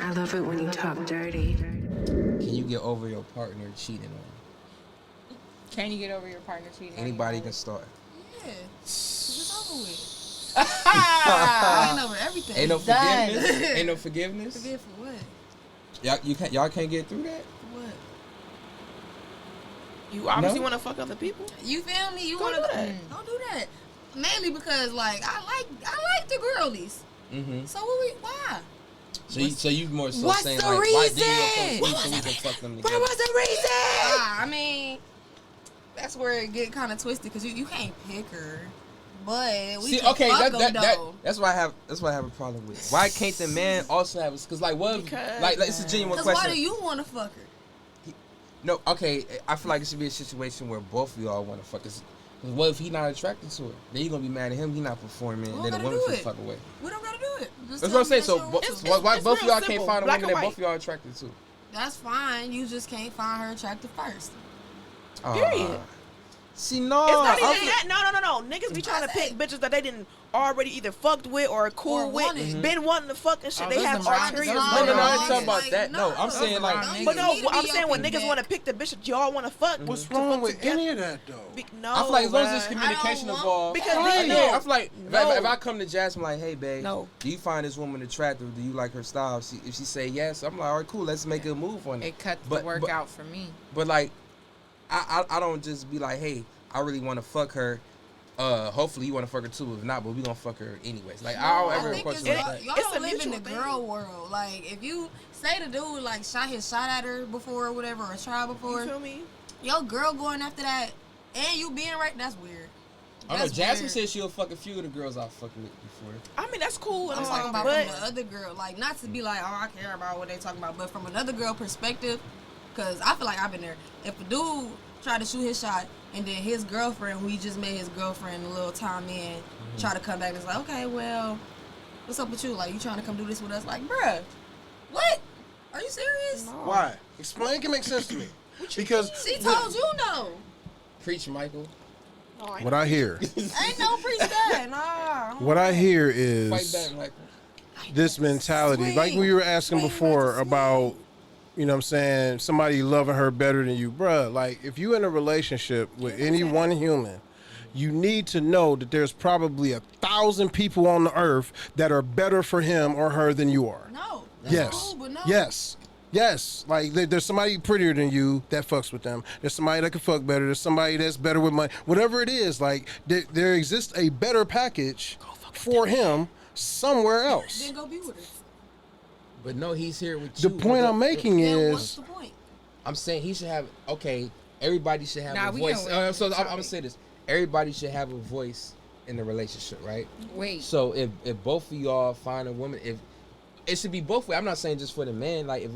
I love it when you talk dirty. Can you get over your partner cheating on you? Can you get over your partner cheating? Anybody can start. Yeah. It's over with. Ah! Ain't over everything. Ain't no Done. forgiveness. Ain't no forgiveness. Forgive for what? Y'all can't get through that. For what? You obviously No? want to fuck other people. You feel me? You Don't want to do that. Don't do that. Mainly because like I like the girlies. Mm-hmm. So why? So you more so What's saying the like, why do you reason? oppose me so we can fuck them What together? was the reason? I mean, that's where it get kind of twisted because you can't pick her. But we See, can okay, fuck that, them, that though. that's why I have a problem with. Why can't the man also have? Because like what? Because, Like it's a genuine Because question. why do you want to fuck her? No, okay. I feel like it should be a situation where both of y'all want to fuck. Because what if he not attracted to her? Then you gonna be mad at him. He not performing. We And then don't the gotta woman do should it. fuck away. We don't gotta do it. Just That's tell what I'm saying. me So that's your- why it's both of real y'all can't simple. find a Black woman and that both white. of y'all attracted to? That's fine. You just can't find her attractive first. Period. See, no. It's not even I'm- that. No. Niggas be trying to pick bitches that they didn't already either fucked with or cool Or with, wanted. been wanting to fuck and shit. Oh, They those have them brown ulterior niggas. No, I ain't motives. talking about that. No, I'm saying like. But no, You need to I'm be saying your when pick niggas back. want to pick the bitch that y'all want to fuck. What's to wrong fuck with together. any of that though? No, I feel like as long as there's bruh. communication I don't want- involved. Because Like, no. yeah, I feel like No. if I come to Jasmine like, hey, babe, No. do you find this woman attractive? Do you like her style? If she say yes, I'm like, all right, cool, let's make a move on it. It cut the But- work but- out for me. But like, I don't just be like, hey, I really want to fuck her. Hopefully you want to fuck her too. If not, but we gonna fuck her anyways. Like I don't ever I think approach it's her like y'all, that. y'all It's don't a live in the mutual girl world. Like if you say the dude like shot at her before or whatever or tried before, You feel me? your girl going after that and you being right, that's weird. I know That's Jasmine weird. said she'll fuck a few of the girls I've fucked with before. I mean, that's cool. I'm and talking all, about but from the other girl, like not to be like, oh, I care about what they talking about, but from another girl perspective, because I feel like I've been there. If a dude tried to shoot his shot and then his girlfriend, who he just made his girlfriend a little time in, try to come back and it's like, okay, well, what's up with you? Like, you trying to come do this with us? Like, bruh, what? Are you serious? Why? Explain. It can make sense to me. Because She told you no. Preach, Michael. No, I what I hear, Ain't no preach that. Nah. what I hear Fight is back, Michael. this mentality. Like we were asking before about, you know what I'm saying, somebody loving her better than you. Bruh, like if you in a relationship with any one human, you need to know that there's probably 1,000 people on the earth that are better for him or her than you are. No. That's Yes. cool, but no. Yes. Like there's somebody prettier than you that fucks with them. There's somebody that can fuck better. There's somebody that's better with money. Whatever it is, like there exists a better package for him somewhere else. Then go be with her. But no, he's here with The you. point I'm making Then what's is the point? I'm saying he should have. Okay, everybody should have Nah, a we voice. getting away So from the I'm gonna topic. say this: everybody should have a voice in the relationship, right? Wait. So if both of y'all find a woman, if it should be both ways. I'm not saying just for the man. Like if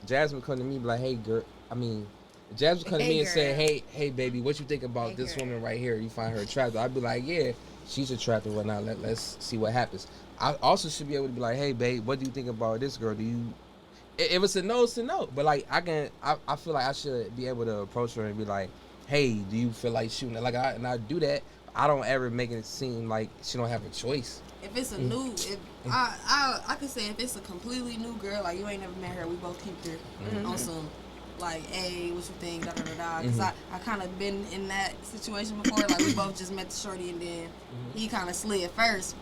Jasmine come to me, be like, hey girl, if Jasmine come to me and say, hey baby, what you think about this woman right here? You find her attractive? I'd be like, yeah, she's attractive. Whatnot. Let's see what happens. I also should be able to be like, hey babe, what do you think about this girl? Do you? If it's a no, it's a no. But like I feel like I should be able to approach her and be like, hey, do you feel like shooting? Like I do that. I don't ever make it seem like she don't have a choice. If it's a new, if I could say if it's a completely new girl, like you ain't never met her, we both keep her on some, like, hey, what you think, da da da da. Because I kind of been in that situation before. Like we both just met the shorty and then he kind of slid first,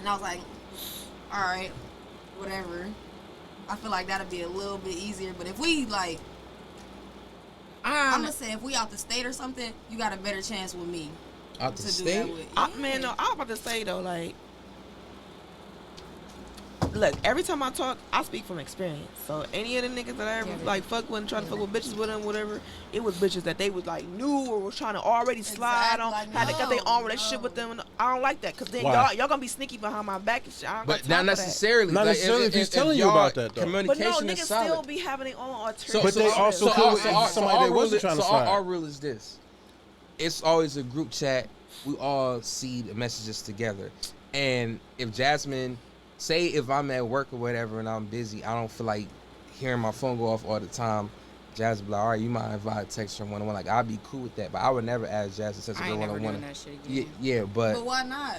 and I was like, all right, whatever. I feel like that'd be a little bit easier. But if we like, I'm gonna say if we out the state or something, you got a better chance with me. Out the to do state? that with. Man, no, I was about to say though, like, look, every time I talk, I speak from experience. So any of the niggas that I ever like fuck with, and trying to fuck with bitches with them, whatever, it was bitches that they was like knew or was trying to already slide on, Like, had got their no, own relationship with them. And I don't like that because then Why? y'all gonna be sneaky behind my back and shit. I don't But got not time for that. necessarily. Not necessarily if he's telling you y'all about that, though. But no, Communication niggas is solid. still be having their own alternative. But they also could with somebody that wasn't trying to slide. Our rule is this: it's always a group chat. We all see the messages together, and if Jasmine, say if I'm at work or whatever and I'm busy, I don't feel like hearing my phone go off all the time. Jasmine be like, all right, you mind if I text her one-on-one? Like I'd be cool with that, but I would never ask Jasmine to text a I girl ain't never one-on-one. doing that shit again. Yeah, but But why not?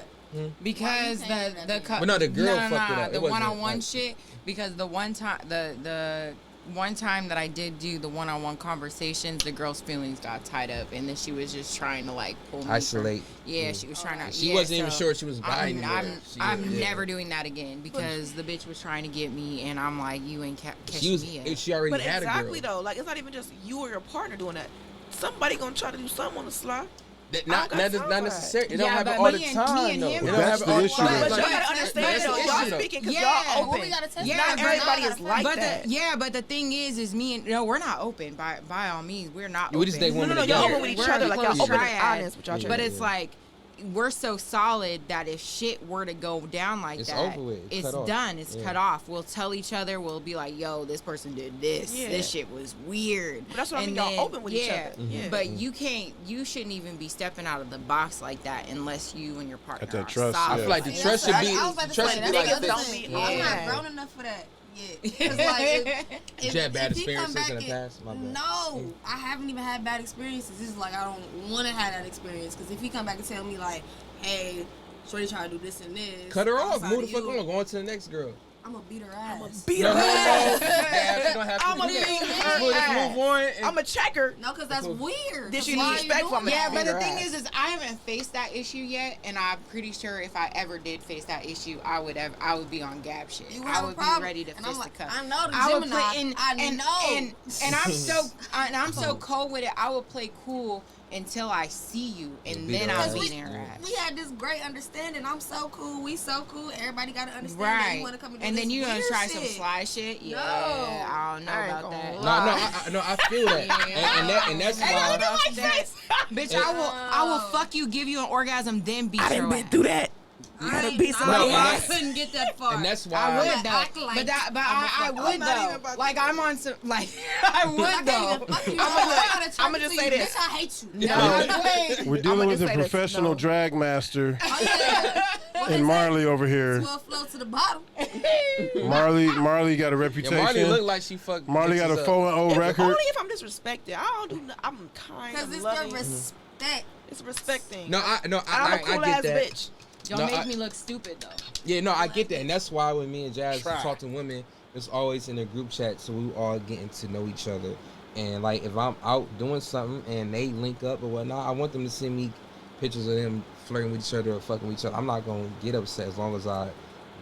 Because Why you saying that? But no, the girl fucked it up. It The wasn't, one-on-one like- shit. Because the one time, the one time that I did do the one-on-one conversations, the girl's feelings got tied up, and then she was just trying to like pull me Isolate. Yeah, she was trying to. She yeah, wasn't even so sure she was buying it. I'm never doing that again because the bitch was trying to get me, and I'm like, you ain't catching me yet. She already But had exactly a girl. though, like it's not even just you or your partner doing that. Somebody gonna try to do something on the sly. Not necessarily. It don't Yeah, happen but all me the and- time me and though. him- It don't That's happen the all the issue, time. though. But Like, y'all gotta that's understand the though, issue, y'all though. speaking because Yeah. y'all Well, open. we gotta test Not that. everybody Yeah, is like but that. but the thing is me and we're not open by all means. We're not. We open. just date women No, y'all together. open with each We're other, a like close y'all open and triad. honest with y'all. Yeah. But it's like we're so solid that if shit were to go down like It's that, over with. It's it's cut off. done. It's Yeah. cut off. We'll tell each other. We'll be like, "Yo, this person did this. Yeah. This shit was weird." But that's what I And mean. Y'all then- open with each other. Yeah. But you can't. You shouldn't even be stepping out of the box like that unless you and your partner that are trust, solid. I feel like the Like trust should be. I was about to Trust say should that's be the like other don't thing. be I'm Yeah. not grown enough for that yet. 'Cause, like, Did you have bad if he come experiences back in the and- past? My bad. No, I haven't even had bad experiences. This is like I don't want to have that experience because if he come back and tell me like, hey, shorty try to do this and this, Cut her off. outside Move the of fuck you, on. Go on to the next girl. I'm gonna beat her ass. Beat No, her no, no. ass. Yeah, you don't have to I'ma do that. beat Just her move ass. on. and- I'm a checker. No, because that's weird. Did she Why are you respect doing from it? Yeah, that? but the Beat her thing ass. is I haven't faced that issue yet, and I'm pretty sure if I ever did face that issue, I would be on Gab shit. You would I have a would problem. be ready to And I'm fist like, the cup. I know the I would Gemini. play in, I and, know. and I'm so cold with it. I would play cool until I see you, and beat then her I'll ass. beat her ass. We had this great understanding. I'm so cool. We so cool. Everybody got to understand that Right, you want to come and do and then this you gonna weird try shit. some sly shit. Yeah, No. I don't know I ain't about gonna that. lie. No, I feel that, and that's Hey, why. look at my face. Bitch, I will Oh. fuck you, give you an orgasm, then beat I your done been ass. through that. You gotta beat somebody No, I and couldn't get that far. And that's I why. would though, act like but I'm I a fuck- would I'm not even though. about Like to- I'm on some, like I would I can't though. even fuck you. I'ma just say this. Bitch, I hate you. No, I would. We're dealing I'ma with just a say this, professional no. drag master Oh, yeah. What and is Marley over here. that? 12 flow to the bottom. Marley got a Yeah, reputation. Marley looked like she fucked. Marley got a bitches up. 4-0 If, record. only if I'm disrespected. I don't do. I'm kind Because of it's loving. the respect. It's a respect thing. No, I'm a I cool get ass that. bitch. Don't No, make I- me look stupid though. Yeah, no, I get that, and that's why when me and Jazz Try. talk to women, it's always in a group chat, so we all getting to know each other. And like, if I'm out doing something and they link up or whatnot, I want them to send me pictures of them flirting with each other or fucking with each other. I'm not gonna get upset as long as I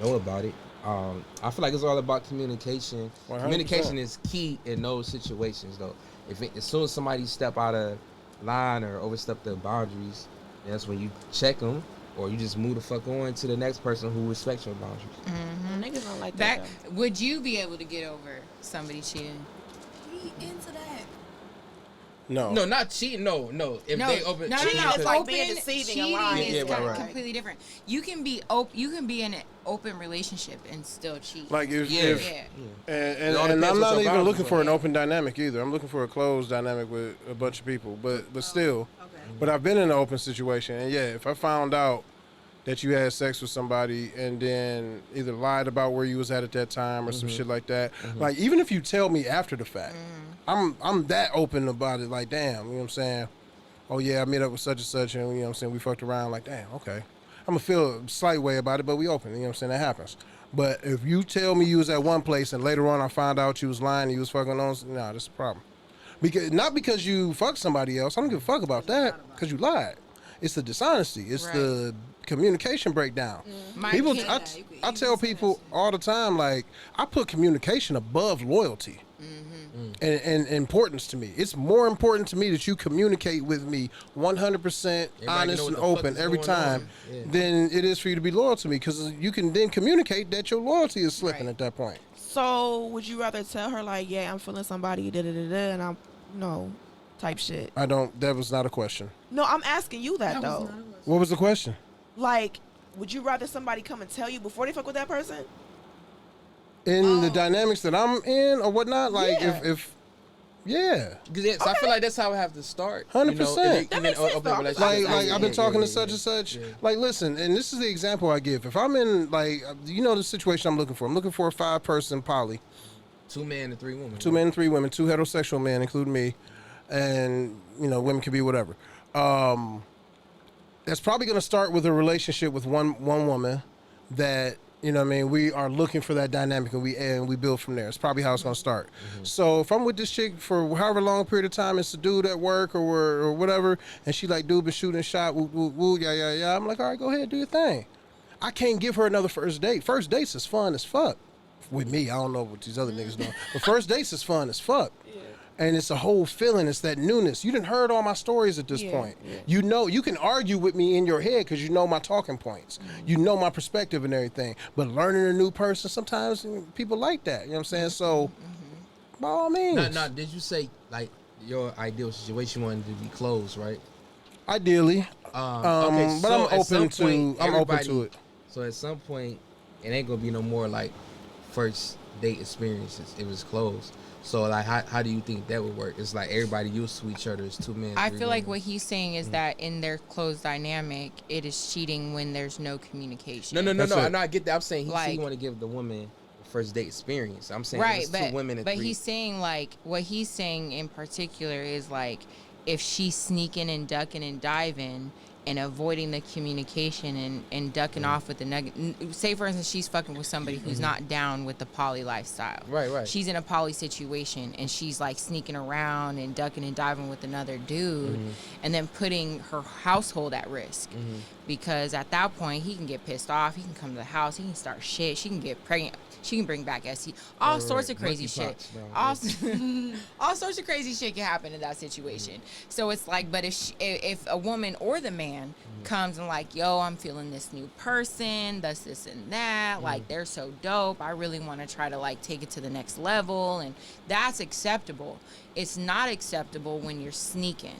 know about it. I feel like it's all about communication. 100%. Communication is key in those situations, though. As soon as somebody step out of line or overstep their boundaries, that's when you check them, or you just move the fuck on to the next person who respects your boundaries. Niggas don't like that. Back, though. would you be able to get over somebody cheating? He into that. No. No, not cheating. No. If No, they open, no, cheating Cheating is to- like open, being deceiving and cheating lying. is Yeah, right. completely different. You can be open. You can be in an open relationship and still cheat. Like if, Yeah. if yeah. and It all I'm depends not what's your even boundaries looking for are. an open dynamic either. I'm looking for a closed dynamic with a bunch of people. But still, Okay. but I've been in an open situation, and yeah, if I found out that you had sex with somebody and then either lied about where you was at that time or some shit like that, like even if you tell me after the fact, I'm that open about it. Like damn, you know what I'm saying? Oh yeah, I met up with such and such, and you know what I'm saying, we fucked around. Like damn, okay. I'm gonna feel a slight way about it, but we open. You know what I'm saying? That happens. But if you tell me you was at one place and later on I found out you was lying and you was fucking on, nah, that's a problem. Because not because you fucked somebody else. I don't give a fuck about that. Because you lied. It's the dishonesty. It's the communication breakdown. My People, kid- I tell people all the time, like I put communication above loyalty. And importance to me. It's more important to me that you communicate with me 100% know honest what and the fuck open is every going time on. Yeah. than it is for you to be loyal to me, because you can then communicate that your loyalty is slipping Right. at that point. So would you rather tell her like, yeah, I'm feeling somebody, da da da da, and I'm no type shit? That was not a question. No, I'm asking you that though. What was the question? Like, would you rather somebody come and tell you before they fuck with that person? In the dynamics that I'm in or whatnot, like Yeah. if yeah. 'Cause so I feel like that's how it have to start. 100%. That makes sense, though. Like I've been talking to such and and such. Yeah. Like listen, and this is the example I give. If I'm in like you know the situation I'm looking for. I'm looking for a 5-person poly. 2 men and 3 women. 2 men and 3 women, 2 heterosexual men, including me, and you know women can be whatever. that's probably going to start with a relationship with one woman that, you know what I mean, we are looking for that dynamic and we build from there. It's probably how it's going to start. So if I'm with this chick for however long period of time, it's a dude at work or whatever, and she like, dude been shooting shot, woo, woo, woo, yeah. I'm like, all right, go ahead, do your thing. I can't give her another first date. First dates is fun as fuck. With me, I don't know what these other niggas doing. But first dates is fun as fuck. And it's a whole feeling. It's that newness. You done heard all my stories at this point. Yeah. You know, you can argue with me in your head because you know my talking points. You know my perspective and everything. But learning a new person, sometimes people like that. You know what I'm saying? So, by all means. Now, did you say, like, your ideal situation wanted to be closed, right? Ideally. Okay, but so I'm at some open point, to everybody- it. So at some point, it ain't gonna be no more like first date experiences. It was closed. So like, how do you think that would work? It's like everybody used to each other. It's 2 men. I 3 feel like women. what he's saying is that in their closed dynamic, it is cheating when there's no communication. No. That's it. I know. I get that. I'm saying he Like- want to give the woman the first date experience. I'm saying Right, it's but 2 women and 3. he's saying like what he's saying in particular is like if she's sneaking and ducking and diving and avoiding the communication and ducking off with the nugget. Say for instance she's fucking with somebody who's not down with the poly lifestyle. Right. She's in a poly situation and she's like sneaking around and ducking and diving with another dude and then putting her household at risk. Because at that point he can get pissed off, he can come to the house, he can start shit, she can get pregnant, she can bring back ST, all sorts of crazy shit. All sorts of crazy shit can happen in that situation. So it's like, but if a woman or the man comes and like, yo, I'm feeling this new person, this and that, like they're so dope, I really want to try to like take it to the next level, and that's acceptable. It's not acceptable when you're sneaking.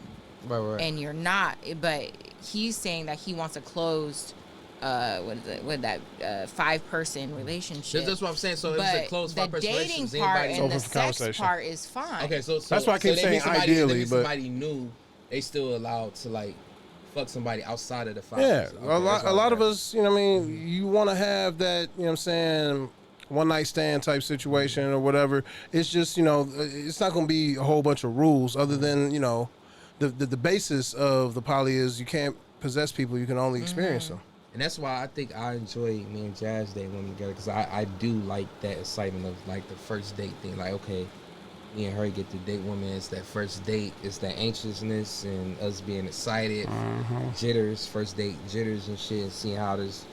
Right. And you're not, but he's saying that he wants a closed 5-person relationship. That's what I'm saying. So it was But a closed the 5-person dating relationship. part Anybody- and the Open for sex conversation. part is fine. Okay, so That's why I keep that saying means somebody- ideally, that means but- somebody knew they still allowed to like fuck somebody outside of the 5. Yeah, Okay, a lot of okay. us, you know what I mean, you want to have that, you know what I'm saying, one night stand type situation or whatever. It's just, you know, it's not going to be a whole bunch of rules other than, you know, the basis of the poly is you can't possess people, you can only experience them. And that's why I think I enjoy me and Jazz dating women together, because I do like that excitement of like the first date thing. Like, okay, me and her get to date women. It's that first date. It's that anxiousness and us being excited, jitters, first date jitters and shit, and seeing how this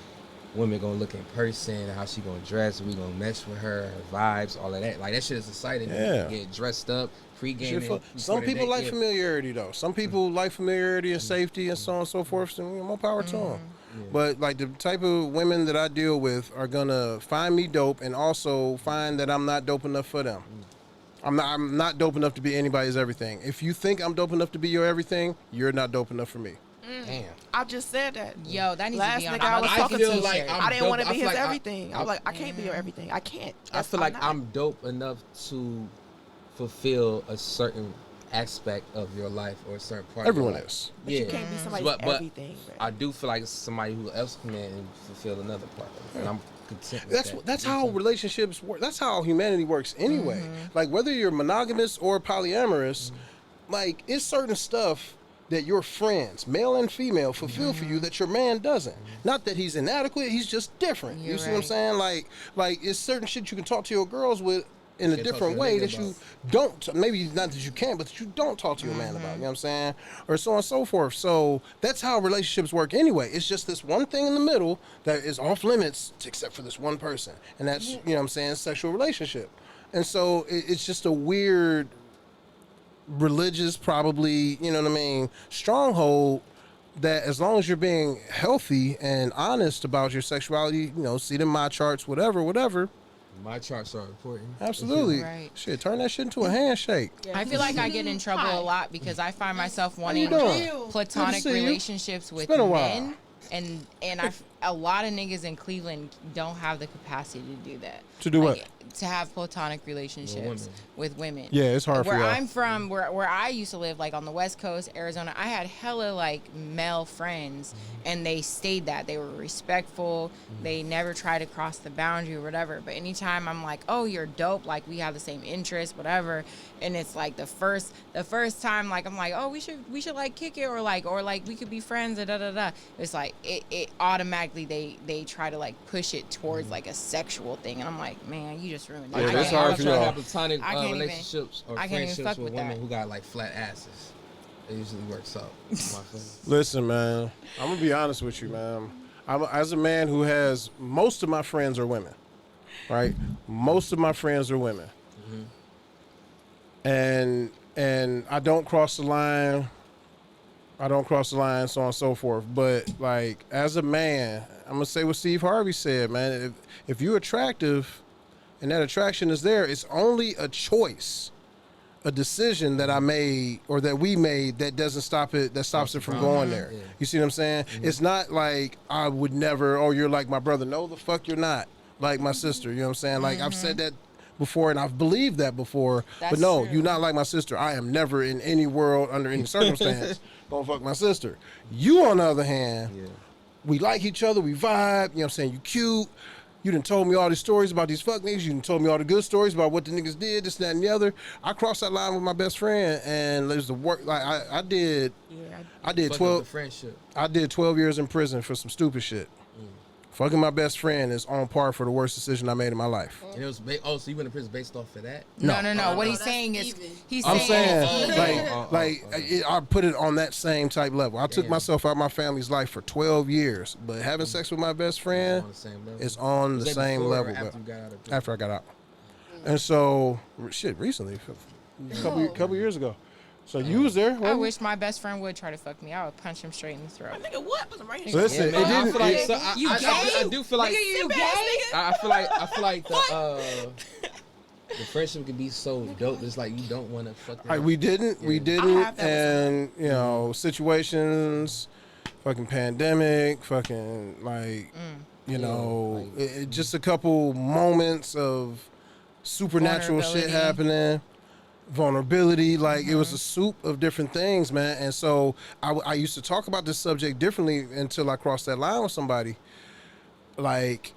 woman gonna look in person, how she gonna dress, we gonna mesh with her vibes, all of that. Like that shit is exciting. Yeah. Get dressed up, Shit pre-gaming. some people like familiarity though. Some people like familiarity and safety and so on and so forth. So, you know, more power to them. But like the type of women that I deal with are gonna find me dope and also find that I'm not dope enough for them. I'm not dope enough to be anybody's everything. If you think I'm dope enough to be your everything, you're not dope enough for me. Damn. I just said that. Yo, that needs Last to be on nigga I was a talking fucking to, like t-shirt. I'm I didn't dope. want to I be feel his like everything. I was like, I can't be your everything. I can't. I feel like not. I'm dope enough to fulfill a certain aspect of your life or a certain part Everyone of your life. is. But you can't be somebody's But everything. bro. I do feel like somebody who else come in and fulfill another part of it. And I'm content with that. That's how relationships work. That's how humanity works anyway. Like whether you're monogamous or polyamorous, like it's certain stuff that your friends, male and female, fulfill for you that your man doesn't. Not that he's inadequate, he's just different. You You're see what I'm right. saying? Like it's certain shit you can talk to your girls with in a Can't talk different to a way nigga that you about. don't, maybe not that you can, but that you don't talk to your man about, you know what I'm saying? Or so on and so forth. So that's how relationships work anyway. It's just this one thing in the middle that is off limits except for this one person. And that's, you know what I'm saying, sexual relationship. And so it's just a weird religious, probably, you know what I mean, stronghold that as long as you're being healthy and honest about your sexuality, you know, see it in my charts, whatever. My charts are important. Absolutely. Right. Shit, turn that shit into a handshake. I feel like I get in trouble Hi. a lot because I find myself you wanting doing? platonic Good to see you. relationships with been a while. men, and a lot of niggas in Cleveland don't have the capacity to do that. To do what? to have platonic relationships with women. Yeah, it's hard for where y'all. I'm from, where I used to live, like on the West Coast, Arizona, I had hella like male friends, and they stayed that. They were respectful. They never tried to cross the boundary or whatever. But anytime I'm like, oh, you're dope, like we have the same interests, whatever, and it's like the first time, like I'm like, oh, we should like kick it, or like we could be friends, da da da. It's like it automatically they try to like push it towards like a sexual thing, and I'm like, man, you just ruined it. Yeah, I that's can't- hard I for try to y'all. have platonic I can't even- relationships or I can't even friendships fuck with with women that. who got like flat asses. It usually works out. My feeling. Listen, man, I'm gonna be honest with you, man. As a man who has most of my friends are women, right? Most of my friends are women, and I don't cross the line. I don't cross the line, so on and so forth. But like, as a man, I'm gonna say what Steve Harvey said, man. If you're attractive, and that attraction is there, it's only a choice, a decision that I made or that we made that doesn't stop it, that stops it from going there. Yeah. You see what I'm saying? It's not like I would never, oh, you're like my brother. No, the fuck you're not like my sister. You know what I'm saying? Like I've said that before and I've believed that before. But That's no, true. you're not like my sister. I am never in any world, under any circumstance, gonna fuck my sister. You, on the other hand, Yeah. we like each other, we vibe, you know what I'm saying? You cute. You done told me all these stories about these fuck niggas. You done told me all the good stories about what the niggas did, this, that, and the other. I crossed that line with my best friend, and there's the work. Like I did Fuck up the 12. friendship. I did 12 years in prison for some stupid shit. Fucking my best friend is on par for the worst decision I made in my life. And it was so you went to prison based off of that? No. What no, he's that's saying is even. he's I'm saying saying, I put it on that same type level. I took Damn. myself out of my family's life for 12 years, but having sex with my best friend On the same level. is on Was the that same before or level. after but you got out of prison? after I got out. And so, recently, a couple years ago. So you was there. I wasn't you? wish my best friend would try to fuck me. I would punch him straight in the throat. Nigga, what? Put some right here. So listen, Yeah, man, it I didn't. feel like it- so, You I gay? do feel like Nigga, you gay? I feel like the friendship could be so dope. It's like you don't want to fuck that. we didn't, I have that with and you know, situations, fucking pandemic, fucking like, you know, just a couple moments of supernatural shit Vulnerability. happening, vulnerability. Like it was a soup of different things, man. And so I used to talk about this subject differently until I crossed that line with somebody. Like,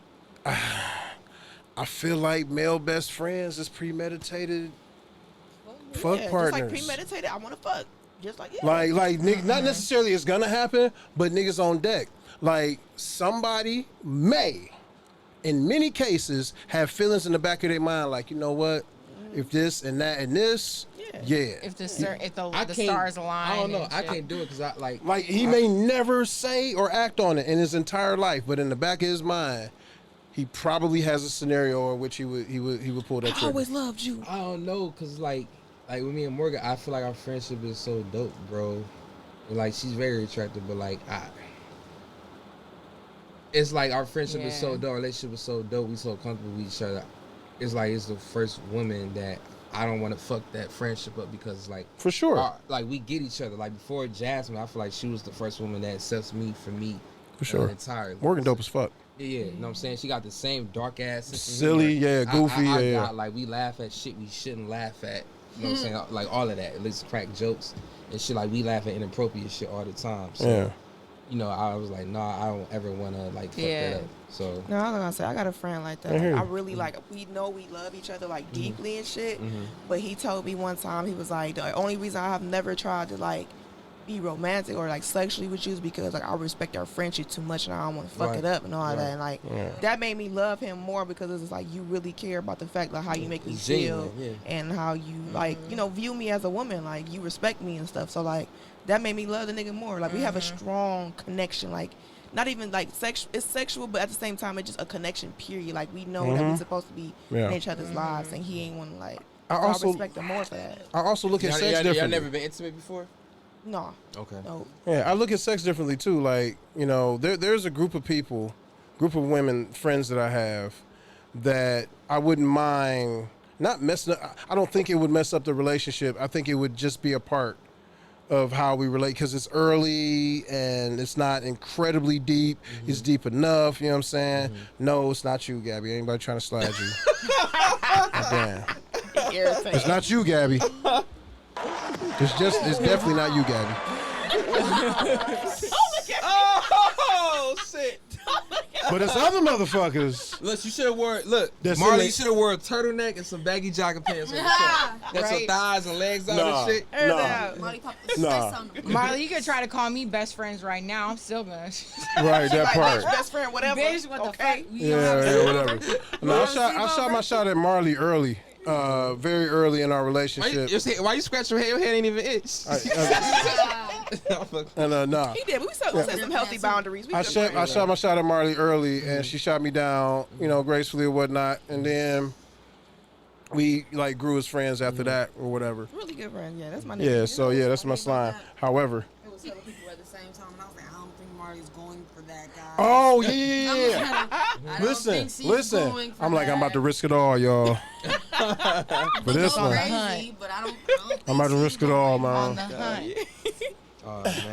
I feel like male best friends is premeditated fuck Yeah, partners. just like premeditated. I want to fuck. Just like, yeah. Like nigga, not necessarily it's gonna happen, but niggas on deck. Like somebody may, in many cases, have feelings in the back of their mind, like, you know what, if this and that and this, yeah. If the I the can't- stars align. I don't know. and I shit. can't do it because I like. Like he may never say or act on it in his entire life, but in the back of his mind, he probably has a scenario in which he would pull that I trigger. always loved you. I don't know, cause like with me and Morgan, I feel like our friendship is so dope, bro. Like she's very attractive, but like it's like our friendship is so Yeah. dope, our relationship is so dope, we so comfortable with each other. It's like it's the first woman that I don't want to fuck that friendship up because like For sure. like we get each other. Like before Jasmine, I feel like she was the first woman that accepts me for me. For sure. Entirely. Morgan dope as fuck. Yeah, you know what I'm saying? She got the same dark ass sense of Silly, humor. yeah, goofy, I yeah. got, like we laugh at shit we shouldn't laugh at. You know what I'm saying? Like all of that. At least crack jokes and shit. Like we laugh at inappropriate shit all the time. So Yeah. you know, I was like, nah, I don't ever wanna like fuck Yeah. that up. So No, I was gonna say I got a friend like that. I hear Like, I you. really like. We know we love each other like deeply and shit. Mhm. But he told me one time he was like, the only reason I have never tried to like be romantic or like sexually with you is because like I respect our friendship too much and I don't want to fuck Right. it up and all Right. that. And like Yeah. that made me love him more because it's just like you really care about the fact like how you make me It's feel genuine, yeah. and how you like view me as a woman, like you respect me and stuff. So like that made me love the nigga more. Like we have a strong connection. Like not even like sex, it's sexual, but at the same time it's just a connection. Period. Like we know that we're supposed to be Yeah. in each other's lives, and he ain't want to like. I so also- I respect him more for that. I also look at y'all, sex y'all differently. never been intimate before? No, Okay. no. Yeah, I look at sex differently too. Like, you know, there's a group of people, group of women, friends that I have that I wouldn't mind not messing up. I don't think it would mess up the relationship. I think it would just be a part of how we relate because it's early and it's not incredibly deep. It's deep enough. You know what I'm saying? No, it's not you, Gabby. Anybody trying to slide you? Damn. It's not you, Gabby. It's definitely not you, Gabby. Oh shit! But it's other motherfuckers. Look, you should have wore. Look, That's Marley, it. you should have wore a turtleneck and some baggy jogging pants on your shirt. Got your Right. thighs and legs out Nah. and shit. Nah. Marley pop the Nah. spice on them. Marley, you could try to call me best friends right now. I'm still gonna. Right, that Like, part. bitch, best friend, whatever. Bitch, what the Okay. fuck? We don't have Yeah, to- whatever. No, I shot my shot at Marley early, very early in our Why relationship. why you scratch your head? Your head ain't even itch. And nah. He did. We set some healthy boundaries. We I good shot friends. my shot at Marley early, and she shot me down, gracefully or whatnot. And then we like grew as friends after that or whatever. Really good friends. Yeah, that's my nigga. Yeah, so yeah, that's my slime. However, It was several people at the same time, and I was like, I don't think Marley's going for that guy. oh yeah. I don't think she's Listen. going for I'm like, I'm about to that. risk it all, y'all. For this Go one, crazy, but I don't I'm about to think risk she's it all, going. On man. the hunt. Oh man.